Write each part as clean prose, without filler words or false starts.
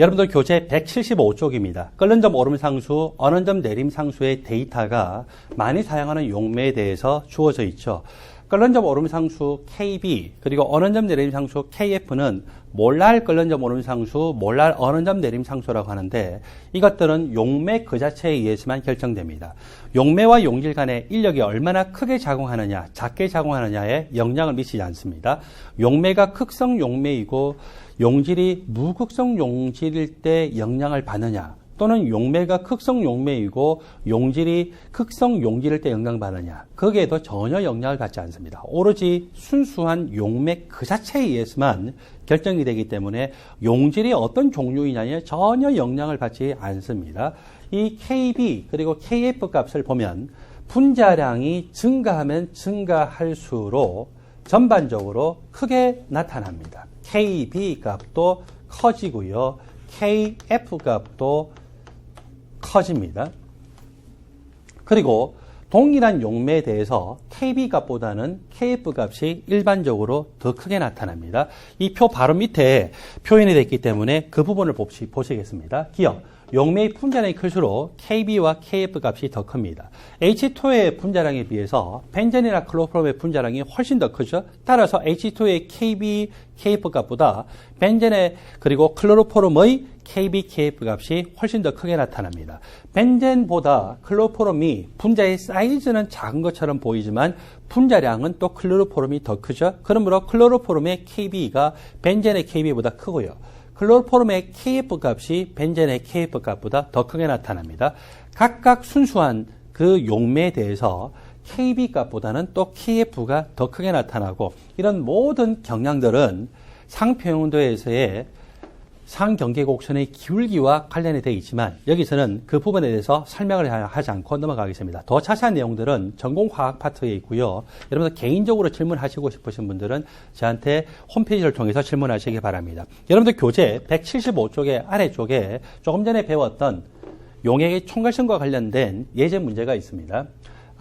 여러분들 교재 175쪽입니다. 끓는 점 오름 상수, 어는 점 내림 상수의 데이터가 많이 사용하는 용매에 대해서 주어져 있죠. 끓는 점 오름 상수 KB 그리고 어는 점 내림 상수 KF는 몰랄 끓는 점 오름 상수, 몰랄 어는 점 내림 상수라고 하는데 이것들은 용매 그 자체에 의해서만 결정됩니다. 용매와 용질 간의 인력이 얼마나 크게 작용하느냐, 작게 작용하느냐에 영향을 미치지 않습니다. 용매가 극성 용매이고 용질이 무극성 용질일 때 영향을 받느냐, 또는 용매가 극성 용매이고 용질이 극성 용질일 때 영향받느냐, 거기에도 전혀 영향을 받지 않습니다. 오로지 순수한 용매 그 자체에 의해서만 결정이 되기 때문에 용질이 어떤 종류이냐에 전혀 영향을 받지 않습니다. 이 KB 그리고 KF 값을 보면 분자량이 증가하면 증가할수록 전반적으로 크게 나타납니다. KB 값도 커지고요. KF 값도 커집니다. 그리고 동일한 용매에 대해서 KB 값보다는 KF 값이 일반적으로 더 크게 나타납니다. 이 표 바로 밑에 표현이 됐기 때문에 그 부분을 보시겠습니다. 기억. 용매의 분자량이 클수록 KB와 KF 값이 더 큽니다. H2의 분자량에 비해서 벤젠이나 클로로폼의 분자량이 훨씬 더 크죠. 따라서 H2의 KB, KF 값보다 벤젠의 그리고 클로로폼의 KB, KF 값이 훨씬 더 크게 나타납니다. 벤젠보다 클로로폼이 분자의 사이즈는 작은 것처럼 보이지만 분자량은 또 클로로폼이 더 크죠. 그러므로 클로로폼의 KB가 벤젠의 KB보다 크고요. 클로로폼의 KF 값이 벤젠의 KF 값보다 더 크게 나타납니다. 각각 순수한 그 용매에 대해서 KB 값보다는 또 KF가 더 크게 나타나고 이런 모든 경향들은 상평형도에서의 상경계곡선의 기울기와 관련이 되어 있지만 여기서는 그 부분에 대해서 설명을 하지 않고 넘어가겠습니다. 더 자세한 내용들은 전공화학 파트에 있고요. 여러분들 개인적으로 질문하시고 싶으신 분들은 저한테 홈페이지를 통해서 질문하시기 바랍니다. 여러분들 교재 175쪽의 아래쪽에 조금 전에 배웠던 용액의 총괄성과 관련된 예제 문제가 있습니다.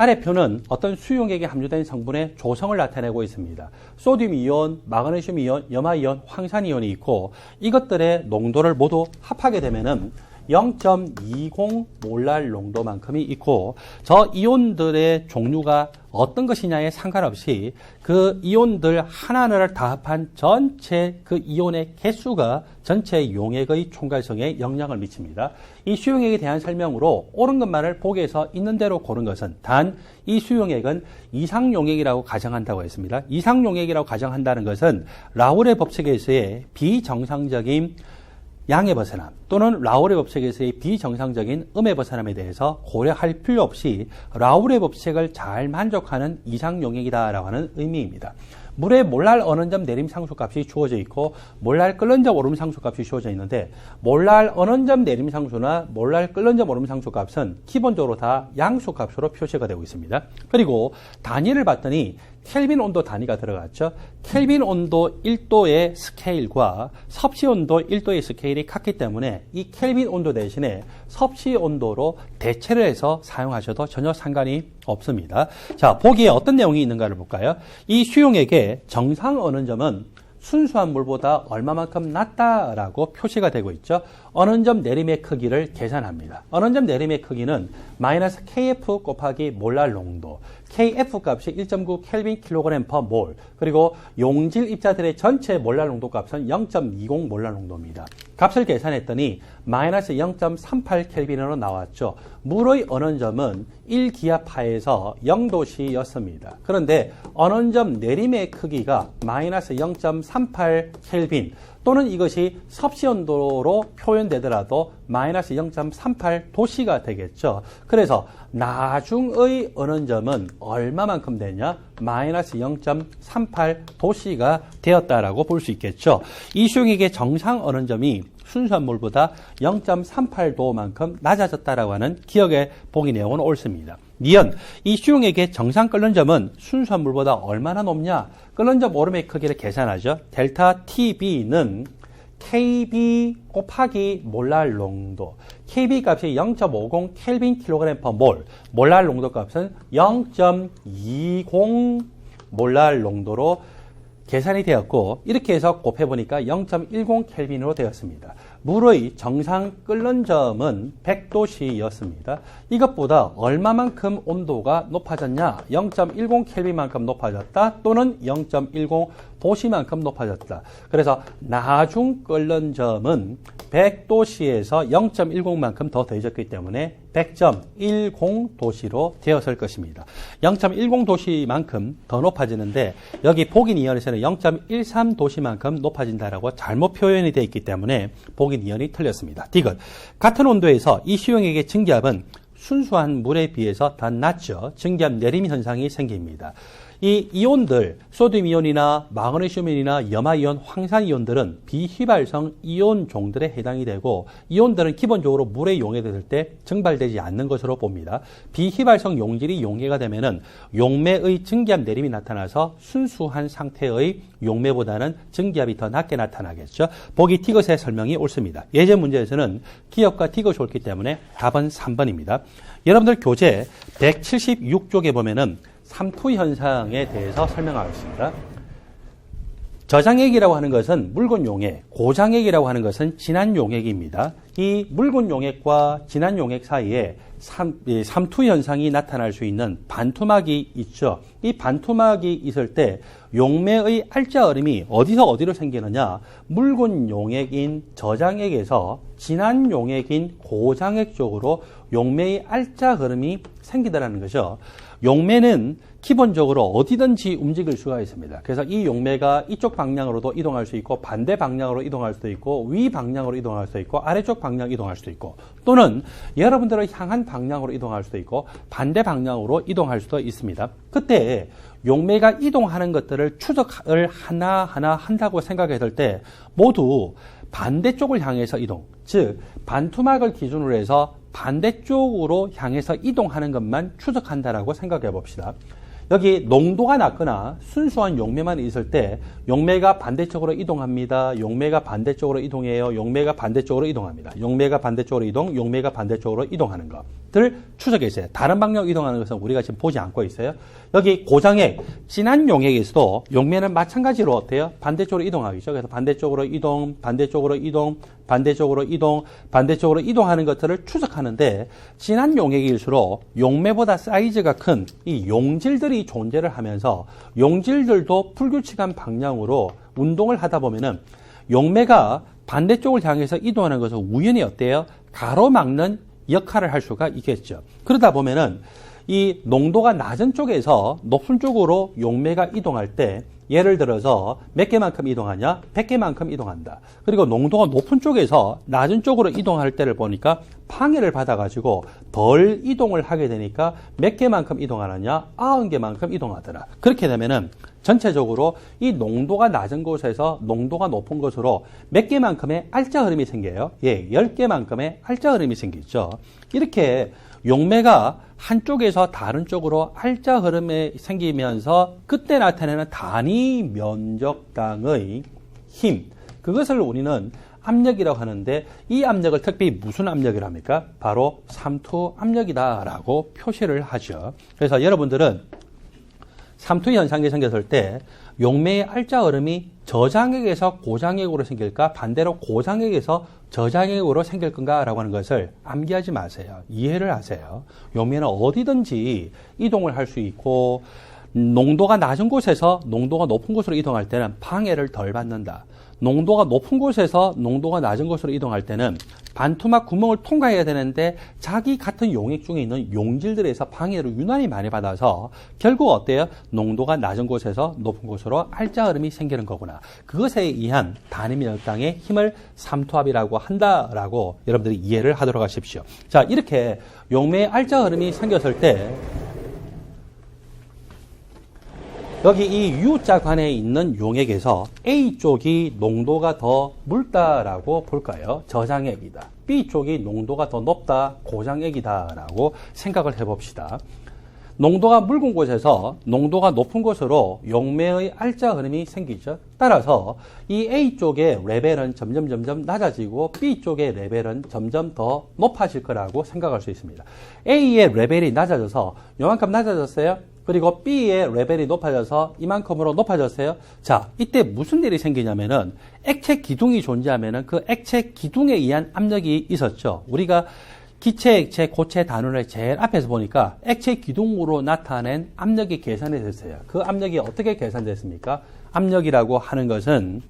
아래표는 어떤 수용액에 함유된 성분의 조성을 나타내고 있습니다. 소듐 이온, 마그네슘 이온, 염화 이온, 황산 이온이 있고 이것들의 농도를 모두 합하게 되면은 0.20 몰랄 농도만큼이 있고 저 이온들의 종류가 어떤 것이냐에 상관없이 그 이온들 하나하나를 다 합한 전체 그 이온의 개수가 전체 용액의 총괄성에 영향을 미칩니다. 이 수용액에 대한 설명으로 옳은 것만을 보기에서 있는 대로 고른 것은 단 이 수용액은 이상용액이라고 가정한다고 했습니다. 이상용액이라고 가정한다는 것은 라울의 법칙에서의 비정상적인 양의 벗어남 또는 라울의 법칙에서의 비정상적인 음의 벗어남에 대해서 고려할 필요 없이 라울의 법칙을 잘 만족하는 이상용액이다라고 하는 의미입니다. 물에 몰랄 어는 점 내림 상수값이 주어져 있고 몰랄 끓는 점 오름 상수값이 주어져 있는데 몰랄 어는 점 내림 상수나 몰랄 끓는 점 오름 상수값은 기본적으로 다 양수값으로 표시가 되고 있습니다. 그리고 단위를 봤더니 켈빈 온도 단위가 들어갔죠. 켈빈 온도 1도의 스케일과 섭씨 온도 1도의 스케일이 같기 때문에 이 켈빈 온도 대신에 섭씨 온도로 대체를 해서 사용하셔도 전혀 상관이 없습니다. 자, 보기에 어떤 내용이 있는가를 볼까요? 이 수용액의 정상 어는 점은 순수한 물보다 얼마만큼 낮다라고 표시가 되고 있죠. 어는 점 내림의 크기를 계산합니다. 어는 점 내림의 크기는 마이너스 KF 곱하기 몰랄 농도, KF 값이 1.9 켈빈 킬로그램 퍼 몰, 그리고 용질 입자들의 전체 몰랄 농도 값은 0.20 몰랄 농도입니다. 값을 계산했더니 마이너스 0.38 켈빈으로 나왔죠. 물의 어는 점은 1기압하에서 0도씨였습니다. 그런데 어는 점 내림의 크기가 마이너스 0.38 켈빈 또는 이것이 섭씨 온도로 표현되더라도 마이너스 0.38 도씨가 되겠죠. 그래서 나중의 어는 점은 얼마만큼 되냐? 마이너스 0.38 도씨가 되었다라고 볼 수 있겠죠. 이 수용액의 정상 어는 점이 순수한 물보다 0.38도만큼 낮아졌다라고 하는 기억의 보기 내용은 옳습니다. 니은 이 수용액의 정상 끓는 점은 순수한 물보다 얼마나 높냐? 끓는 점 오름의 크기를 계산하죠. 델타 TB는 KB 곱하기 몰랄 농도. KB 값이 0.50 켈빈 킬로그램 퍼 몰. 몰랄 농도 값은 0.20 몰랄 농도로 계산이 되었고 이렇게 해서 곱해보니까 0.10 켈빈으로 되었습니다. 물의 정상 끓는 점은 100도씨였습니다. 이것보다 얼마만큼 온도가 높아졌냐? 0.10켈빈만큼 높아졌다 또는 0.10도씨만큼 높아졌다. 그래서 나중 끓는 점은 100도씨에서 0.10만큼 더 더해졌기 때문에 100.10도씨로 되었을 것입니다. 0.10도씨만큼 더 높아지는데 여기 보기 이연에서는 0.13도씨만큼 높아진다라고 잘못 표현이 되어 있기 때문에 보기 이연이 틀렸습니다. 디귿. 같은 온도에서 이 수용액의 증기압은 순수한 물에 비해서 더 낮죠. 증기압 내림 현상이 생깁니다. 이 이온들, 소듐 이온이나 마그네슘 이온이나 염화 이온, 황산 이온들은 비휘발성 이온 종들에 해당이 되고 이온들은 기본적으로 물에 용해될 때 증발되지 않는 것으로 봅니다. 비휘발성 용질이 용해가 되면은 용매의 증기압 내림이 나타나서 순수한 상태의 용매보다는 증기압이 더 낮게 나타나겠죠. 보기 디귿의 설명이 옳습니다. 예제 문제에서는 기억과 디귿이 옳기 때문에 답은 3번입니다. 여러분들 교재 176쪽에 보면은 삼투 현상에 대해서 설명하겠습니다. 저장액이라고 하는 것은 묽은 용액, 고장액이라고 하는 것은 진한 용액입니다. 이 묽은 용액과 진한 용액 사이에 삼투 현상이 나타날 수 있는 반투막이 있죠. 이 반투막이 있을 때 용매의 알짜 흐름이 어디서 어디로 생기느냐? 묽은 용액인 저장액에서 진한 용액인 고장액 쪽으로 용매의 알짜 흐름이 생기더라는 거죠. 용매는 기본적으로 어디든지 움직일 수가 있습니다. 그래서 이 용매가 이쪽 방향으로도 이동할 수 있고 반대 방향으로 이동할 수도 있고 위 방향으로 이동할 수도 있고 아래쪽 방향 이동할 수도 있고 또는 여러분들을 향한 방향으로 이동할 수도 있고 반대 방향으로 이동할 수도 있습니다. 그때 용매가 이동하는 것들을 추적을 하나하나 한다고 생각했을 때 모두 반대쪽을 향해서 이동, 즉 반투막을 기준으로 해서 반대쪽으로 향해서 이동하는 것만 추적한다라고 생각해 봅시다. 여기 농도가 낮거나 순수한 용매만 있을 때 용매가 반대쪽으로 이동합니다. 용매가 반대쪽으로 이동해요. 용매가 반대쪽으로 이동합니다. 용매가 반대쪽으로 이동, 용매가 반대쪽으로 이동하는 것들 추적했어요. 다른 방향으로 이동하는 것은 우리가 지금 보지 않고 있어요. 여기 고장액, 진한 용액에서도 용매는 마찬가지로 어때요? 반대쪽으로 이동하겠죠. 그래서 반대쪽으로 이동, 반대쪽으로 이동, 반대쪽으로 이동, 반대쪽으로 이동하는 것들을 추적하는데 진한 용액일수록 용매보다 사이즈가 큰 이 용질들이 존재를 하면서 용질들도 불규칙한 방향으로 운동을 하다 보면은 용매가 반대쪽을 향해서 이동하는 것을 우연히 어때요? 가로막는 역할을 할 수가 있겠죠. 그러다 보면은 이 농도가 낮은 쪽에서 높은 쪽으로 용매가 이동할 때 예를 들어서 몇 개만큼 이동하냐? 100개만큼 이동한다. 그리고 농도가 높은 쪽에서 낮은 쪽으로 이동할 때를 보니까 방해를 받아가지고 덜 이동을 하게 되니까 몇 개만큼 이동하느냐? 90개만큼 이동하더라. 그렇게 되면은 전체적으로 이 농도가 낮은 곳에서 농도가 높은 곳으로 몇 개만큼의 알짜 흐름이 생겨요. 예, 10개만큼의 알짜 흐름이 생기죠. 이렇게 용매가 한쪽에서 다른 쪽으로 알짜 흐름이 생기면서 그때 나타내는 단위 면적당의 힘, 그것을 우리는 압력이라고 하는데 이 압력을 특별히 무슨 압력이랍니까? 바로 삼투 압력이다라고 표시를 하죠. 그래서 여러분들은 삼투 현상이 생겼을 때 용매의 알짜 흐름이 저장액에서 고장액으로 생길까? 반대로 고장액에서 저장액으로 생길 건가라고 하는 것을 암기하지 마세요. 이해를 하세요. 용매는 어디든지 이동을 할 수 있고 농도가 낮은 곳에서 농도가 높은 곳으로 이동할 때는 방해를 덜 받는다. 농도가 높은 곳에서 농도가 낮은 곳으로 이동할 때는 반투막 구멍을 통과해야 되는데 자기 같은 용액 중에 있는 용질들에서 방해를 유난히 많이 받아서 결국 어때요? 농도가 낮은 곳에서 높은 곳으로 알짜 흐름이 생기는 거구나. 그것에 의한 단위 면적당의 힘을 삼투압이라고 한다라고 여러분들이 이해를 하도록 하십시오. 자, 이렇게 용매의 알짜 흐름이 생겼을 때 여기 이 U자 관에 있는 용액에서 A쪽이 농도가 더 묽다라고 볼까요? 저장액이다. B쪽이 농도가 더 높다. 고장액이다라고 생각을 해봅시다. 농도가 묽은 곳에서 농도가 높은 곳으로 용매의 알짜 흐름이 생기죠. 따라서 이 A쪽의 레벨은 점점 낮아지고 B쪽의 레벨은 점점 더 높아질 거라고 생각할 수 있습니다. A의 레벨이 낮아져서 요만큼 낮아졌어요. 그리고 B의 레벨이 높아져서 이만큼으로 높아졌어요. 자, 이때 무슨 일이 생기냐면은 액체 기둥이 존재하면은 그 액체 기둥에 의한 압력이 있었죠. 우리가 기체, 액체, 고체, 단원을 제일 앞에서 보니까 액체 기둥으로 나타낸 압력이 계산이 됐어요. 그 압력이 어떻게 계산됐습니까? 압력이라고 하는 것은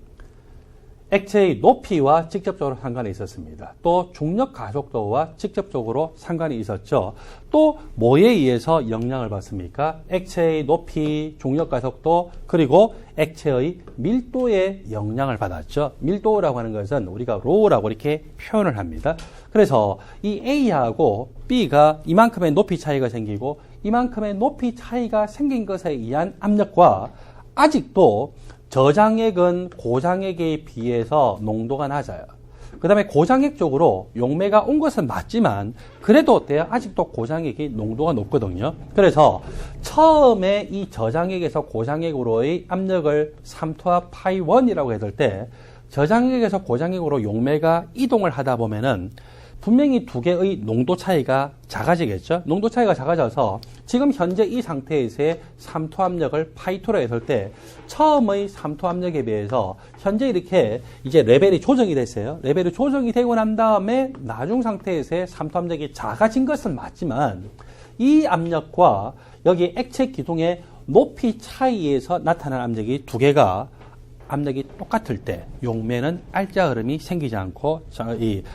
액체의 높이와 직접적으로 상관이 있었습니다. 또 중력 가속도와 직접적으로 상관이 있었죠. 또 뭐에 의해서 영향을 받습니까? 액체의 높이, 중력 가속도, 그리고 액체의 밀도에 영향을 받았죠. 밀도라고 하는 것은 우리가 로우라고 이렇게 표현을 합니다. 그래서 이 A하고 B가 이만큼의 높이 차이가 생기고 이만큼의 높이 차이가 생긴 것에 의한 압력과 아직도 저장액은 고장액에 비해서 농도가 낮아요. 그 다음에 고장액 쪽으로 용매가 온 것은 맞지만 그래도 어때요? 아직도 고장액이 농도가 높거든요. 그래서 처음에 이 저장액에서 고장액으로의 압력을 3투압 파이 1이라고 했을 때 저장액에서 고장액으로 용매가 이동을 하다 보면은 분명히 두 개의 농도 차이가 작아지겠죠. 농도 차이가 작아져서 지금 현재 이 상태에서의 삼투압력을 파이2로 했을 때 처음의 삼투압력에 비해서 현재 이렇게 이제 레벨이 조정이 됐어요. 레벨이 조정이 되고 난 다음에 나중 상태에서의 삼투압력이 작아진 것은 맞지만 이 압력과 여기 액체 기둥의 높이 차이에서 나타난 압력이 두 개가 압력이 똑같을 때 용매는 알짜 흐름이 생기지 않고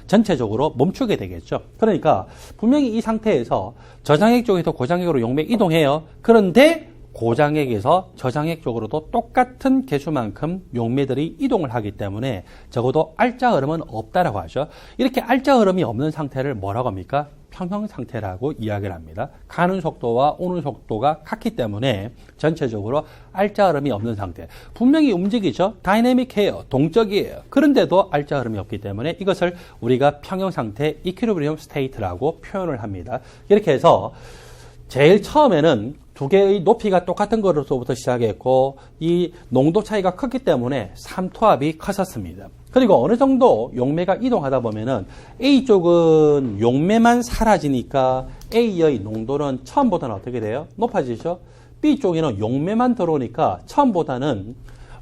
전체적으로 멈추게 되겠죠. 그러니까 분명히 이 상태에서 저장액 쪽에서 고장액으로 용매 이동해요. 그런데 고장액에서 저장액 쪽으로도 똑같은 개수만큼 용매들이 이동을 하기 때문에 적어도 알짜 흐름은 없다라고 하죠. 이렇게 알짜 흐름이 없는 상태를 뭐라고 합니까? 평형 상태라고 이야기를 합니다. 가는 속도와 오는 속도가 같기 때문에 전체적으로 알짜 흐름이 없는 상태. 분명히 움직이죠. 다이내믹해요. 동적이에요. 그런데도 알짜 흐름이 없기 때문에 이것을 우리가 평형 상태, 이퀴리브리엄 스테이트라고 표현을 합니다. 이렇게 해서 제일 처음에는 두 개의 높이가 똑같은 것으로부터 시작했고 이 농도 차이가 컸기 때문에 삼투압이 컸었습니다. 그리고 어느 정도 용매가 이동하다 보면은 A쪽은 용매만 사라지니까 A의 농도는 처음보다는 어떻게 돼요? 높아지죠? B쪽에는 용매만 들어오니까 처음보다는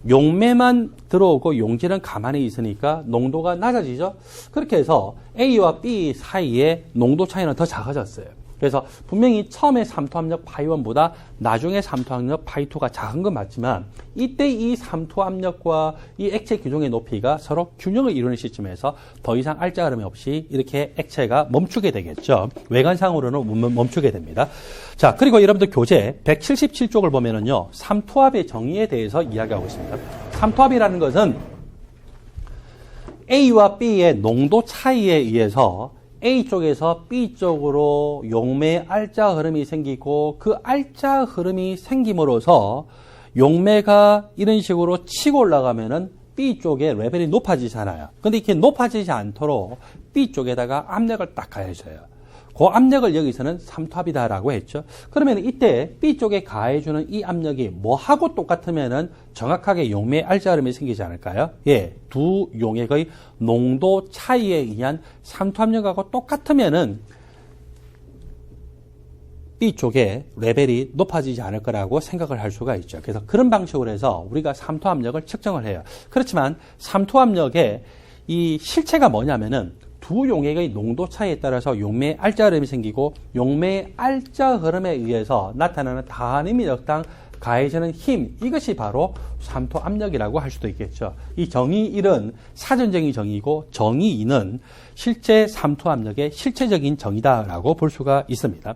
용매만 들어오고 용질은 가만히 있으니까 농도가 낮아지죠? 그렇게 해서 A와 B 사이의 농도 차이는 더 작아졌어요. 그래서 분명히 처음에 삼투압력 파이1보다 나중에 삼투압력 파이2가 작은 건 맞지만 이때 이 삼투압력과 이 액체 기둥의 높이가 서로 균형을 이루는 시점에서 더 이상 알짜 흐름이 없이 이렇게 액체가 멈추게 되겠죠. 외관상으로는 멈추게 됩니다. 자, 그리고 여러분들 교재 177쪽을 보면은요, 삼투압의 정의에 대해서 이야기하고 있습니다. 삼투압이라는 것은 A와 B의 농도 차이에 의해서 A쪽에서 B쪽으로 용매의 알짜 흐름이 생기고 그 알짜 흐름이 생김으로써 용매가 이런 식으로 치고 올라가면은 B쪽의 레벨이 높아지잖아요. 근데 이렇게 높아지지 않도록 B쪽에다가 압력을 딱 가해줘요. 그 압력을 여기서는 삼투압이다라고 했죠. 그러면 이때 B쪽에 가해주는 이 압력이 뭐하고 똑같으면은 정확하게 용매의 알짜 흐름이 생기지 않을까요? 예, 두 용액의 농도 차이에 의한 삼투압력하고 똑같으면은 B쪽에 레벨이 높아지지 않을 거라고 생각을 할 수가 있죠. 그래서 그런 방식으로 해서 우리가 삼투압력을 측정을 해요. 그렇지만 삼투압력의 이 실체가 뭐냐면은 두 용액의 농도 차이에 따라서 용매의 알짜 흐름이 생기고 용매의 알짜 흐름에 의해서 나타나는 단임이 적당 가해지는 힘, 이것이 바로 삼투압력이라고 할 수도 있겠죠. 이 정의 1은 사전적인 정의고 정의 2는 실제 삼투압력의 실체적인 정의다라고 볼 수가 있습니다.